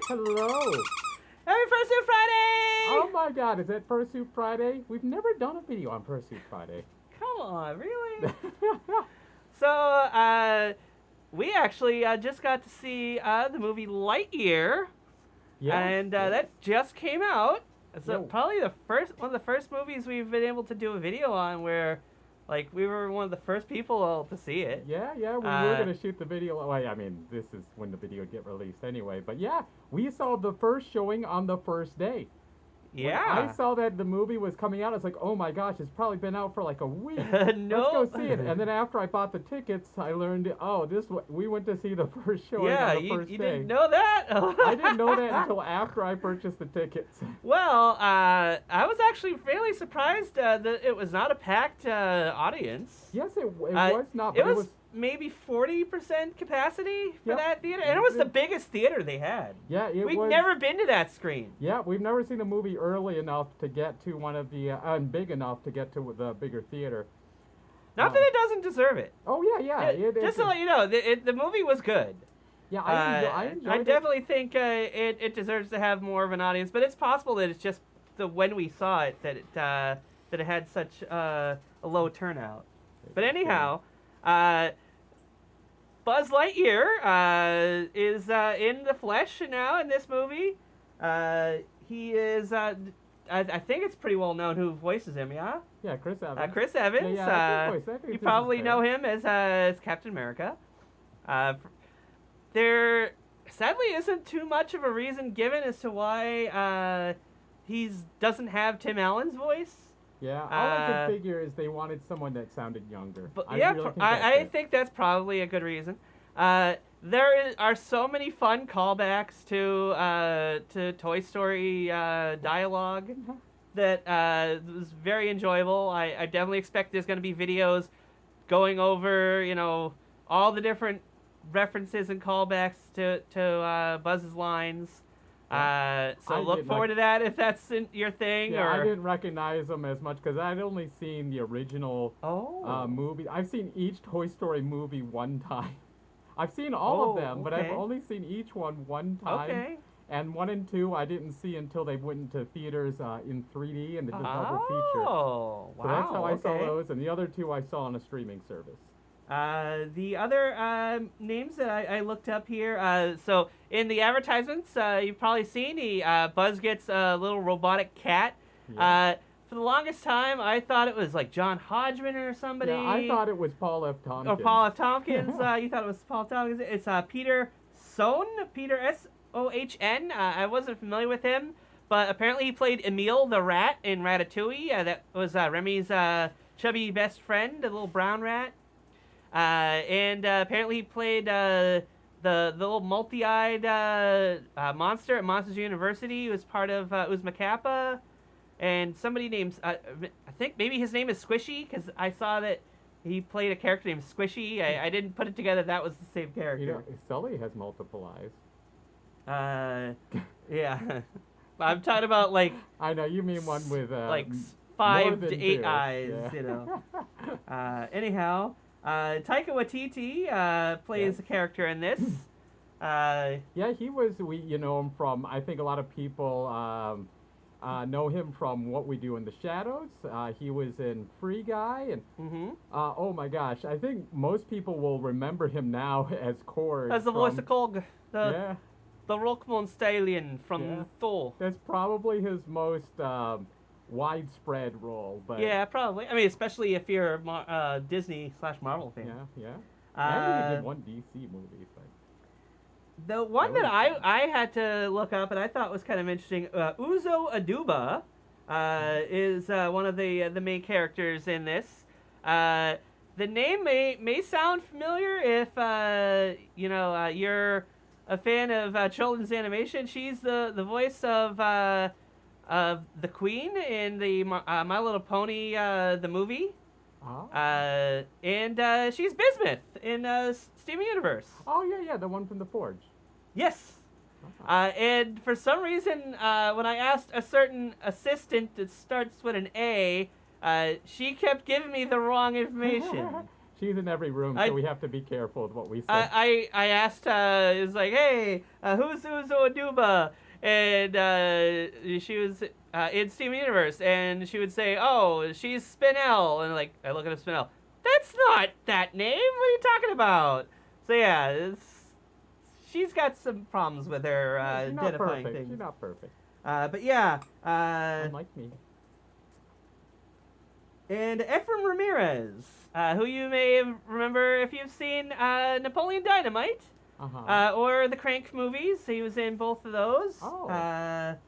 Hello. Happy Fursuit Friday! Oh my God, is it Fursuit Friday? We've never done a video on Fursuit Friday. Come on, really? So, we actually just got to see the movie Lightyear. Yeah. And that just came out. It's Yo. probably one of the first movies we've been able to do a video on where, like, we were one of the first people to see it. Yeah, we were going to shoot the video. Well, I mean, this is when the video would get released anyway. But yeah, we saw the first showing on the first day. Yeah. When I saw that the movie was coming out, I was like, oh my gosh, it's probably been out for like a week. No. Let's go see it. And then after I bought the tickets, I learned, we went to see the first showing on the first day. You didn't know that? I didn't know that until after I purchased the tickets. Well, I was actually fairly surprised that it was not a packed audience. Yes, it was not. But it was maybe 40% capacity for Yep. that theater, and it was the biggest theater they had. Yeah, We've never been to that screen. Yeah, we've never seen a movie early enough to get to one of the, and big enough to get to the bigger theater. Not that it doesn't deserve it. Oh yeah. Just to let you know, the movie was good. Yeah, I enjoyed I it. definitely think it deserves to have more of an audience, but it's possible that it's just when we saw it that it had such a low turnout. But anyhow, Buzz Lightyear is in the flesh now in this movie. He is, I think it's pretty well known who voices him, yeah? Yeah, Chris Evans. Chris Evans. Yeah, good voice. You probably know him as Captain America. There sadly isn't too much of a reason given as to why he doesn't have Tim Allen's voice. Yeah, all I could figure is they wanted someone that sounded younger. But I think that's probably a good reason. There are so many fun callbacks to Toy Story dialogue that was very enjoyable. I definitely expect there's going to be videos going over, all the different references and callbacks to Buzz's lines. So look forward to that if that's your thing. Yeah, I didn't recognize them as much because I'd only seen the original Oh. movie. I've seen each Toy Story movie one time. I've seen all of them, but I've only seen each one time. Okay. And 1 and 2 I didn't see until they went into theaters in 3D and did the double feature. Oh, wow. So that's how I saw those, and the other 2 I saw on a streaming service. The other names that I looked up here, so in the advertisements, you've probably seen Buzz gets a little robotic cat. Yeah. For the longest time, I thought it was like John Hodgman or somebody. Yeah, I thought it was Paul F. Tompkins. Or Paul F. Tompkins. You thought it was Paul Tompkins. It's Peter Sohn, Peter S-O-H-N. I wasn't familiar with him, but apparently he played Emile the rat in Ratatouille. That was Remy's chubby best friend, the little brown rat. And apparently he played the little multi-eyed monster at Monsters University. He was part of Uzma Kappa. And somebody named, I think maybe his name is Squishy, because I saw that he played a character named Squishy. I didn't put it together that was the same character. Sully has multiple eyes. Yeah. I'm talking about, like... I know, you mean one with... like 5 to 8 2. eyes, Anyhow, Taika Waititi plays a character in this. Yeah, he was, you know him from, I think a lot of people... know him from What We Do in the Shadows. He was in Free Guy, and oh my gosh, I think most people will remember him now as Korg. As the voice of Korg, the Rockmon Stallion from Thor. That's probably his most widespread role. But yeah, probably. I mean, especially if you're a Disney/Marvel fan. Yeah. And he did one DC movie, but. The one that I had to look up and I thought was kind of interesting, Uzo Aduba is one of the main characters in this. The name may sound familiar if you're a fan of children's animation. She's the voice of the Queen in the My Little Pony the movie. Oh. And she's Bismuth in Steven Universe. Oh, yeah, the one from The Forge. Yes. And for some reason, when I asked a certain assistant that starts with an A, she kept giving me the wrong information. She's in every room, so we have to be careful with what we say. I asked, it's like, hey, who's Oduba? And she was in Steam Universe, and she would say, oh, she's Spinel. And like, I look at Spinel. That's not that name. What are you talking about? So yeah, she's got some problems with her identifying things. She's not perfect. But yeah. Unlike me. And Ephraim Ramirez, who you may remember if you've seen Napoleon Dynamite or the Crank movies. He was in both of those. Oh. Trying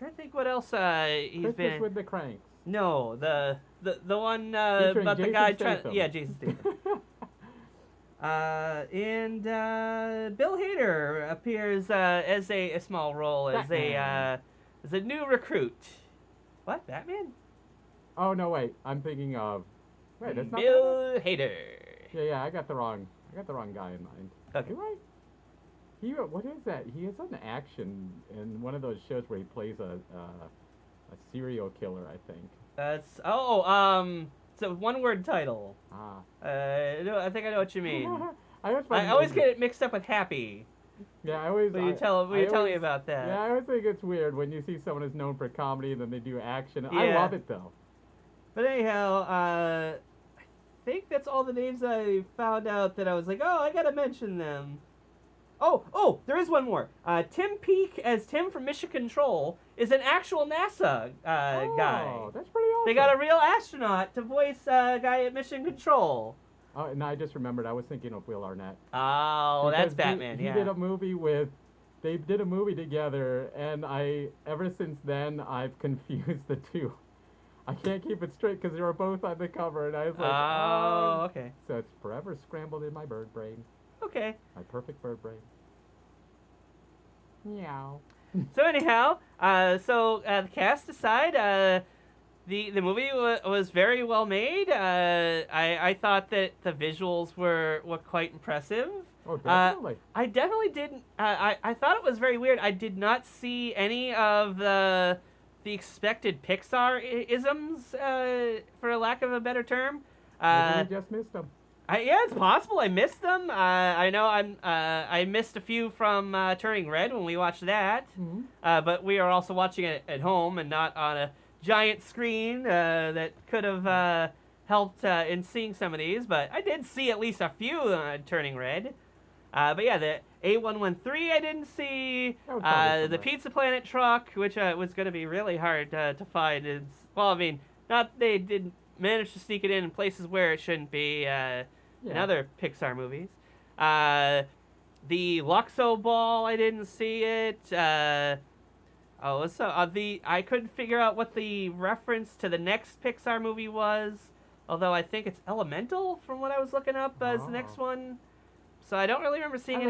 to think what else he's Christmas been in. with the Cranks. No, the one about Jason the guy Statham. trying. Yeah, Jason Statham. And Bill Hader appears as a small role as a new recruit. What, Batman? Oh no, wait. I'm thinking of. Wait, that's not Bill Hader. Yeah. I got the wrong guy in mind. Okay. Right. What is that? He is an action in one of those shows where he plays a serial killer, I think. It's a one-word title. No, I think I know what you mean. I always get it mixed up with Happy. Yeah, I always. Will you tell me about that? Yeah, I always think it's weird when you see someone who's known for comedy and then they do action. Yeah. I love it though. But anyhow, I think that's all the names I found out that I was like, oh, I gotta mention them. Oh, there is one more. Tim Peake as Tim from Mission Control is an actual NASA guy. Oh, that's pretty awesome. They got a real astronaut to voice a guy at Mission Control. Oh, and I just remembered. I was thinking of Will Arnett. Oh, that's Batman. He did a movie they did a movie together, and ever since then I've confused the two. I can't keep it straight because they were both on the cover, and I was like, oh, okay. So it's forever scrambled in my bird brain. Okay. My perfect bird brain. Meow. So anyhow, the cast aside, the movie was very well made. I thought that the visuals were quite impressive. Oh, definitely. I definitely didn't. I thought it was very weird. I did not see any of the expected Pixar isms, for lack of a better term. Maybe you just missed them. Yeah, it's possible I missed them. I know I missed a few from Turning Red when we watched that. Mm-hmm. But we are also watching it at home and not on a giant screen that could have helped in seeing some of these. But I did see at least a few Turning Red. But yeah, the A113 I didn't see. The Pizza Planet truck, which was going to be really hard to find. They didn't manage to sneak it in places where it shouldn't be. In other Pixar movies. The Luxo Ball, I didn't see it. I couldn't figure out what the reference to the next Pixar movie was, although I think it's Elemental from what I was looking up as the next one. So I don't really remember seeing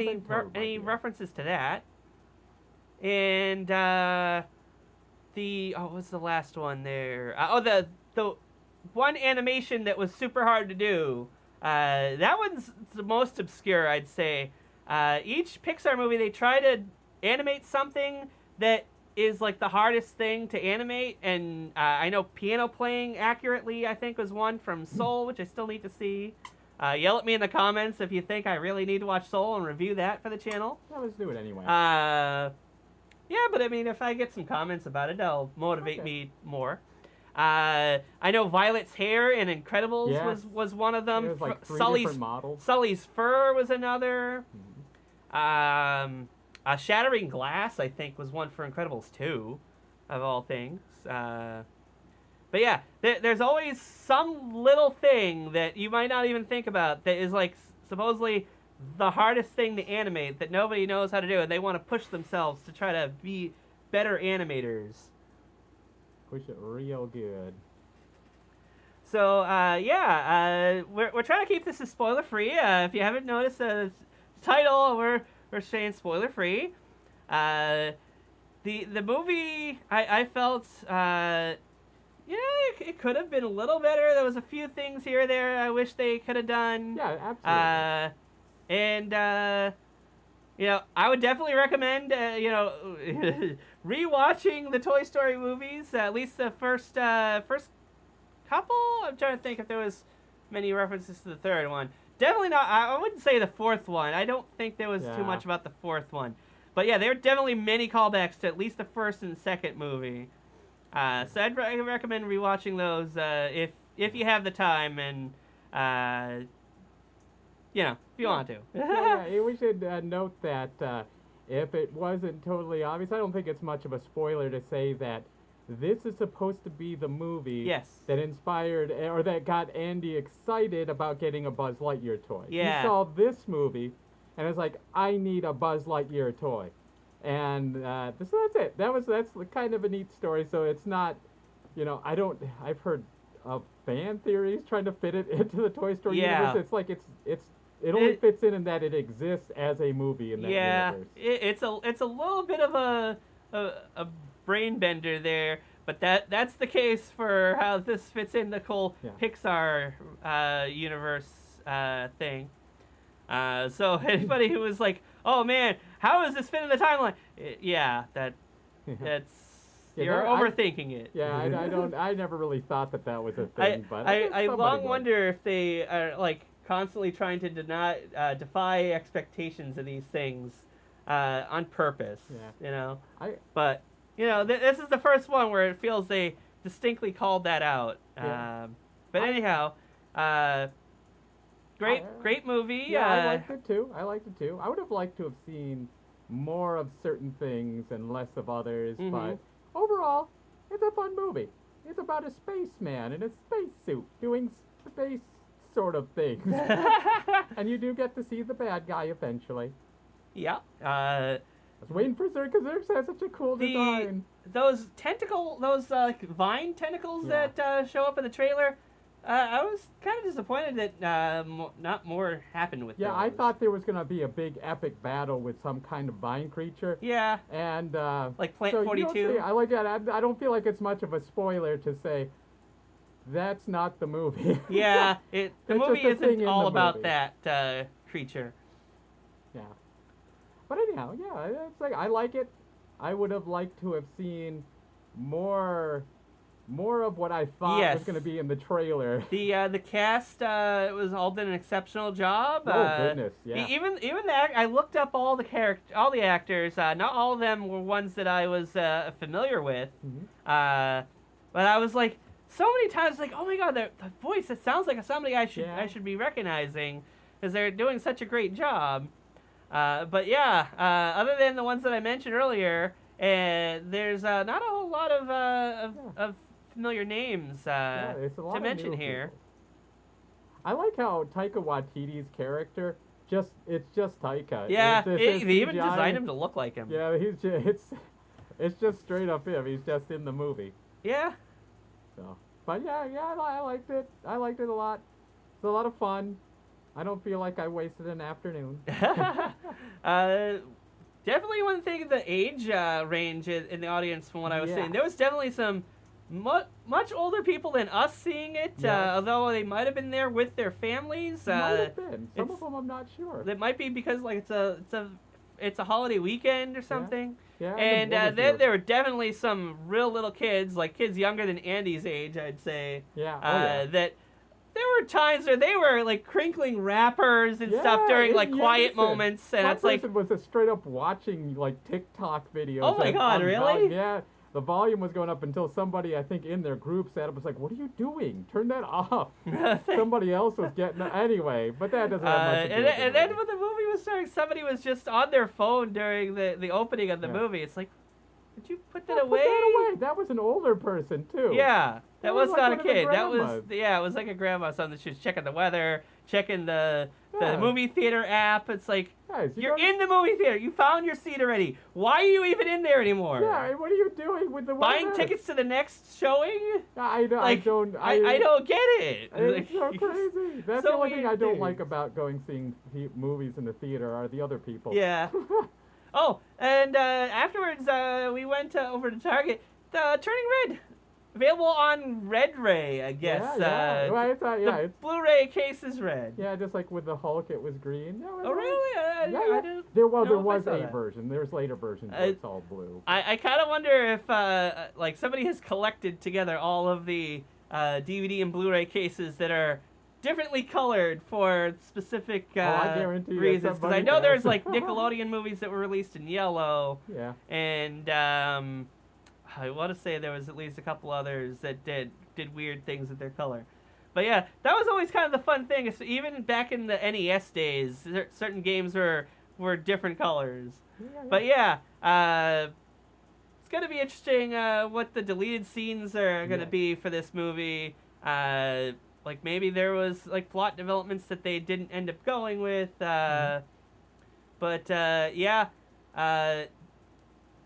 any references to that. And what's the last one there? The one animation that was super hard to do. That one's the most obscure, I'd say. Each Pixar movie, they try to animate something that is like the hardest thing to animate, and I know piano playing accurately, I think, was one from Soul, which I still need to see. Yell at me in the comments if you think I really need to watch Soul and review that for the channel. Yeah, let's do it anyway. Yeah, but I mean, if I get some comments about it, that'll motivate me more. I know Violet's hair in Incredibles was one of them. There's like 3 different models. Sully's fur was another. Mm-hmm. Shattering Glass, I think, was one for Incredibles 2, of all things. But yeah, there's always some little thing that you might not even think about that is like supposedly the hardest thing to animate that nobody knows how to do, and they want to push themselves to try to be better animators. Push it real good. So, we're trying to keep this as spoiler-free. If you haven't noticed the title, we're saying spoiler-free. The movie, I felt, it could have been a little better. There was a few things here or there I wish they could have done. Yeah, absolutely. I would definitely recommend, rewatching the Toy Story movies, at least the first couple. I'm trying to think if there was many references to the third one. Definitely not. I wouldn't say the fourth one. I don't think there was too much about the fourth one. But yeah, there are definitely many callbacks to at least the first and second movie. So I'd recommend rewatching those if you have the time and if you want to. We should note that if it wasn't totally obvious, I don't think it's much of a spoiler to say that this is supposed to be the movie that inspired or that got Andy excited about getting a Buzz Lightyear toy. Yeah. He saw this movie and was like, I need a Buzz Lightyear toy. And so that's it. That's kind of a neat story. So it's not, I've heard of fan theories trying to fit it into the Toy Story universe. It's like it only fits in that it exists as a movie in that universe. It's a little bit of a brain bender there, but that's the case for how this fits in the whole Pixar universe thing. So anybody who was like, "Oh man, how does this fit in the timeline?" That's you're overthinking it. Yeah, I never really thought that was a thing, I long wonder if they are like constantly trying to defy expectations of these things on purpose. Yeah. But this is the first one where it feels they distinctly called that out. Yeah. But anyhow, great movie. Yeah, I liked it too. I would have liked to have seen more of certain things and less of others, but overall, it's a fun movie. It's about a spaceman in a spacesuit doing space sort of things. And you do get to see the bad guy eventually. Yeah. I was waiting for Zerg because Zerg has such a cool design. Those vine tentacles that show up in the trailer, I was kind of disappointed that not more happened with those. Yeah, I thought there was going to be a big epic battle with some kind of vine creature. Yeah. And like Plant 42. I like that. I don't feel like it's much of a spoiler to say that's not the movie. Yeah, the movie isn't all about that creature. Yeah. But anyhow, it's like I like it. I would have liked to have seen more of what I thought was going to be in the trailer. The cast was all done an exceptional job. Oh goodness, yeah. Even I looked up all the actors. Not all of them were ones that I was familiar with. But I was like so many times like, oh my god, the voice, it sounds like somebody I should be recognizing because they're doing such a great job. But other than the ones that I mentioned earlier, there's not a whole lot of familiar names to mention here. People. I like how Taika Waititi's character it's just Taika. Yeah, they even designed him to look like him. Yeah, it's just straight up him. He's just in the movie. Yeah. So, but I liked it. I liked it a lot. It's a lot of fun. I don't feel like I wasted an afternoon. Definitely one thing, the age range in the audience from what I was seeing. There was definitely some much older people than us seeing it, although they might have been there with their families. Might have been. Some of them I'm not sure. It might be because like it's a holiday weekend or something. Yeah. And there were definitely some real little kids, like kids younger than Andy's age, I'd say. Yeah. That there were times where they were like crinkling wrappers and stuff during like quiet moments, and it's like was straight up watching like TikTok videos. Oh my god, really? Yeah. The volume was going up until somebody, I think, in their group sat up and was like, "What are you doing? Turn that off." Somebody else was getting anyway, but that doesn't have much to do with it. And then when the movie was starting, somebody was just on their phone during the opening of the movie. It's like, did you put that away? Put that away. That was an older person too. Yeah, that was like not a kid. That was it was like a grandma. Something she was checking the weather, checking the movie theater app. It's like, you're in the movie theater. You found your seat already. Why are you even in there anymore? Yeah, what are you doing with the buying weather? tickets to the next showing? I don't get it. It's so crazy. That's so the only thing I don't things. like about seeing movies in the theater are the other people. Yeah. Oh, and afterwards we went over to Target. Turning Red, available on Red Ray, I guess. Yeah. The Blu-ray case is red. Yeah, just like with the Hulk, it was green. Oh, really? There was a version. There's later versions where it's all blue. I kind of wonder if like somebody has collected together all of the DVD and Blu-ray cases that are differently colored for specific I guarantee you reasons. Because I know somebody there's does. like Nickelodeon movies that were released in yellow. Yeah. And I want to say there was at least a couple others that did weird things with their color. But yeah, that was always kind of the fun thing. Even back in the NES days, certain games were different colors. Yeah. But yeah, it's gonna be interesting what the deleted scenes are gonna be for this movie. Like maybe there was like plot developments that they didn't end up going with. But yeah,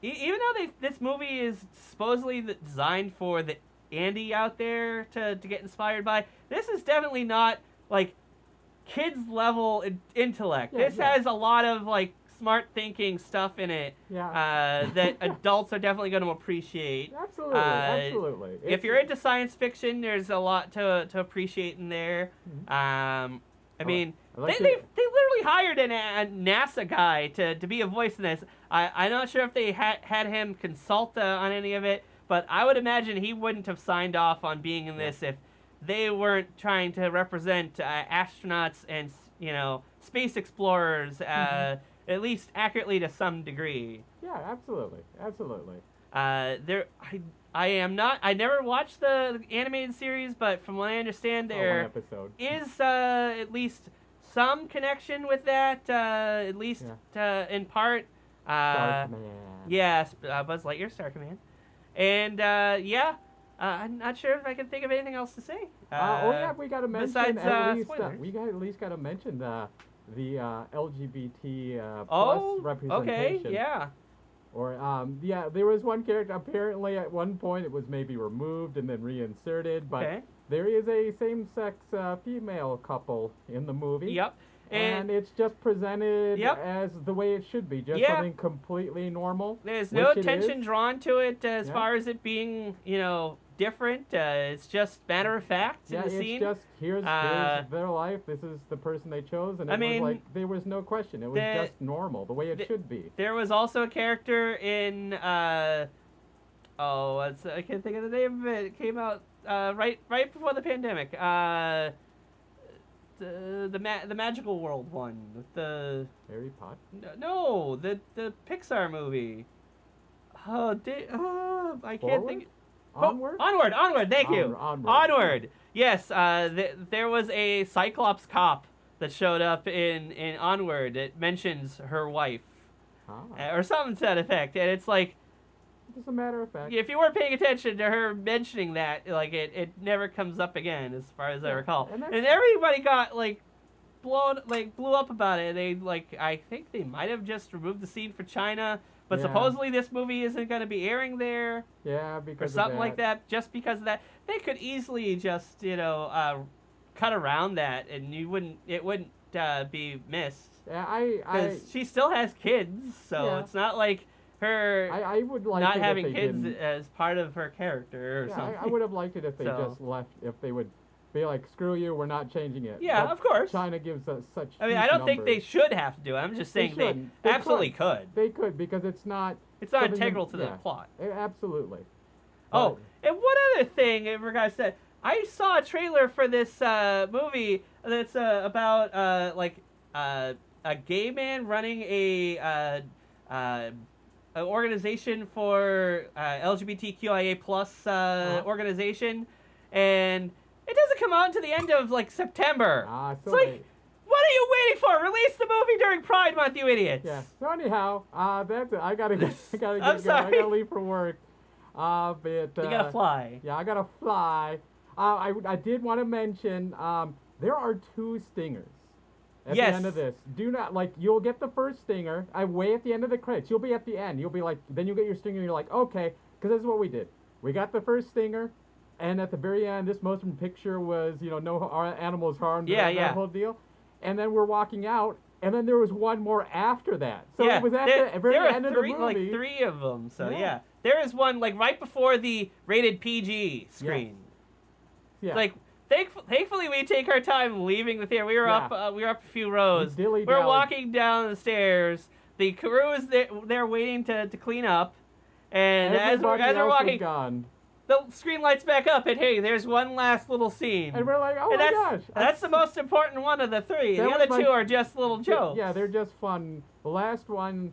even though this movie is supposedly designed for the Andy out there to get inspired by, this is definitely not like kids level intellect. This has a lot of like smart thinking stuff in it that adults are definitely going to appreciate. Absolutely, absolutely. If you're into science fiction, there's a lot to appreciate in there. I mean, they literally hired a NASA guy to be a voice in this. I'm not sure if they had him consult on any of it, but I would imagine he wouldn't have signed off on being in this if they weren't trying to represent astronauts and space explorers at least accurately to some degree. Yeah, absolutely, absolutely. I never watched the animated series, but from what I understand, there is at least some connection with that, at least in part. Star Command. Yes, Buzz Lightyear, Star Command. And I'm not sure if I can think of anything else to say. We got to mention at least got to mention the LGBT plus representation. Okay, yeah. Or there was one character. Apparently, at one point, it was maybe removed and then reinserted. But there is a same-sex female couple in the movie. Yep. And it's just presented as the way it should be, just something completely normal. There's no attention drawn to it as far as it being, different. It's just matter of fact in the scene. It's just here's their life. This is the person they chose, and was like there was no question. It was just normal, the way it should be. There was also a character in I can't think of the name of it. It came out right before the pandemic. The Magical World one with the Harry Potter. No, the Pixar movie. I can't think. Onward? Onward, thank you. Onward. Yes, there was a Cyclops cop that showed up in Onward. It mentions her wife. Or something to that effect. And it's like, just a matter of fact. if you weren't paying attention to her mentioning that, like it never comes up again as far as I recall. And everybody got blew up about it. They I think they might have just removed the scene for China. But supposedly this movie isn't going to be airing there. Yeah, because or something like that. Just because of that, they could easily just cut around that, and it wouldn't be missed. Yeah, because she still has kids, so it's not like her. I would like not having kids as part of her character or something. I would have liked it if they just left. If they would be like, screw you, we're not changing it. Yeah, but of course. China gives us such. I don't think they should have to do it. I'm just saying they absolutely could. They could, because it's not. It's not integral to the plot. Absolutely. Oh, and one other thing in regards to that, I saw a trailer for this movie that's about a gay man running an organization for LGBTQIA plus organization, and it doesn't come out until the end of September. So it's like, what are you waiting for? Release the movie during Pride Month, you idiots! Yeah. So anyhow, that's it. I gotta get going. I gotta leave for work. But you gotta fly. Yeah, I gotta fly. I did want to mention there are 2 stingers at the end of this. Do not you'll get the first stinger. Way at the end of the credits. You'll be at the end. You'll be then you'll get your stinger. And you're like, okay, because this is what we did. We got the first stinger, and at the very end, this motion picture was no animals harmed. That whole deal. And then we're walking out, and then there was one more after that. So it was at the very end of the movie. 3 of them. So there is one right before the rated PG screen. Yeah. Thankfully we take our time leaving the theater. We were up a few rows. We're walking down the stairs. The crew is there waiting to clean up, and as we're walking, the screen lights back up, and hey, there's one last little scene. And we're like, oh my gosh. That's the most important one of the three. The other two are just little jokes. Yeah, they're just fun. The last one,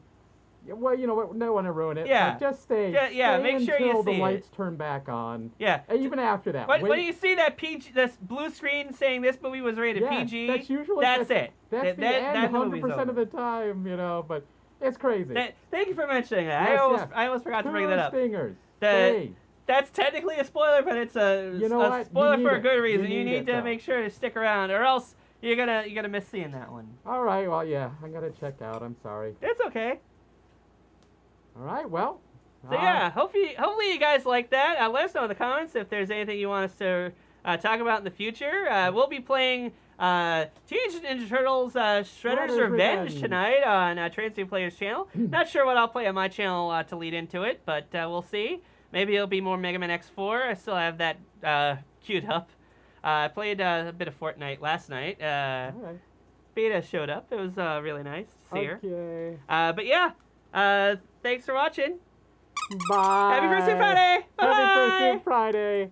well, you know what? No one to ruin it. Yeah. Just stay. Stay make sure you until see the lights it. turn back on. Yeah. And even after that. When you see that this blue screen saying this movie was rated PG, that's usually that's it. That's the end 100% of the time, you know. But it's crazy. Thank you for mentioning that. Yes, I almost forgot to bring that up. Stingers. That's technically a spoiler, but it's a spoiler for a good reason. You need to make sure to stick around, or else you're gonna miss seeing that one. All right. Well, yeah, I'm gonna check out. I'm sorry. It's okay. All right. Well. So yeah, hopefully you guys like that. Let us know in the comments if there's anything you want us to talk about in the future. We'll be playing Teenage Ninja Turtles Shredder's Revenge tonight on Transient Player's channel. Not sure what I'll play on my channel to lead into it, but we'll see. Maybe it'll be more Mega Man X4. I still have that queued up. I played a bit of Fortnite last night. Right. Beta showed up. It was really nice to see her. Okay. But yeah, thanks for watching. Bye. Happy Birthday Friday! Bye. Happy Birthday Friday.